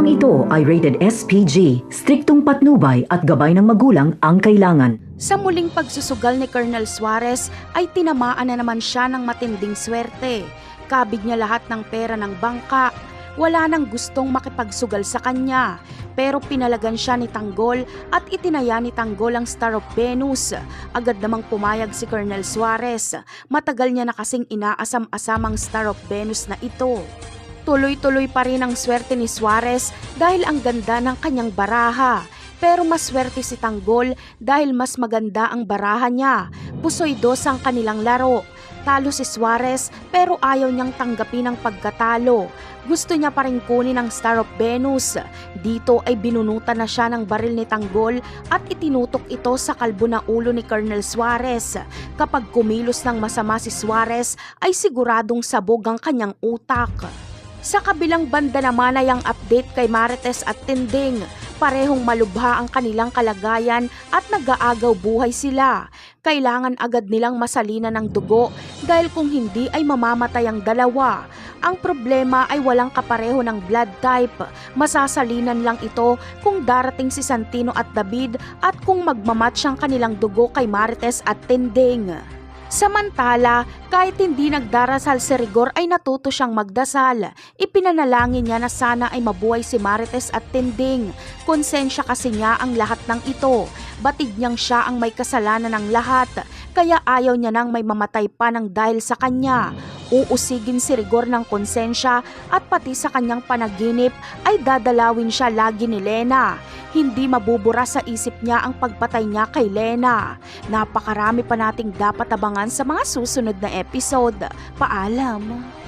Programang ito ay rated SPG, striktong patnubay at gabay ng magulang ang kailangan. Sa muling pagsusugal ni Colonel Suarez ay tinamaan na naman siya ng matinding swerte. Kabig niya lahat ng pera ng bangka. Wala nang gustong makipagsugal sa kanya. Pero pinalagan siya ni Tanggol at itinaya ni Tanggol ang Star of Venus. Agad namang pumayag si Colonel Suarez. Matagal niya na kasing inaasam-asam ang Star of Venus na ito. Tuloy-tuloy pa rin ang swerte ni Suarez dahil ang ganda ng kanyang baraha. Pero mas swerte si Tanggol dahil mas maganda ang baraha niya. Pusoy dos ang kanilang laro. Talo si Suarez pero ayaw niyang tanggapin ang pagkatalo. Gusto niya pa rin kunin ang Star of Venus. Dito ay binunutan na siya ng baril ni Tanggol at itinutok ito sa kalbo na ulo ni Colonel Suarez. Kapag kumilos ng masama si Suarez ay siguradong sabog ang kanyang utak. Sa kabilang banda naman ay ang update kay Marites at Tinding. Parehong malubha ang kanilang kalagayan at nag-aagaw buhay sila. Kailangan agad nilang masalinan ng dugo dahil kung hindi ay mamamatay ang dalawa. Ang problema ay walang kapareho ng blood type. Masasalinan lang ito kung darating si Santino at David at kung magmamatch ang kanilang dugo kay Marites at Tinding. Samantala, kahit hindi nagdarasal si Rigor ay natuto siyang magdasal. Ipinanalangin niya na sana ay mabuhay si Marites at Tinding. Konsensya kasi niya ang lahat ng ito. Batid niyang siya ang may kasalanan ng lahat. Kaya ayaw niya nang may mamatay pa ng dahil sa kanya. Uusigin si Rigor ng konsensya at pati sa kanyang panaginip ay dadalawin siya lagi ni Lena. Hindi mabubura sa isip niya ang pagpatay niya kay Lena. Napakarami pa nating dapat abangan sa mga susunod na episode. Paalam!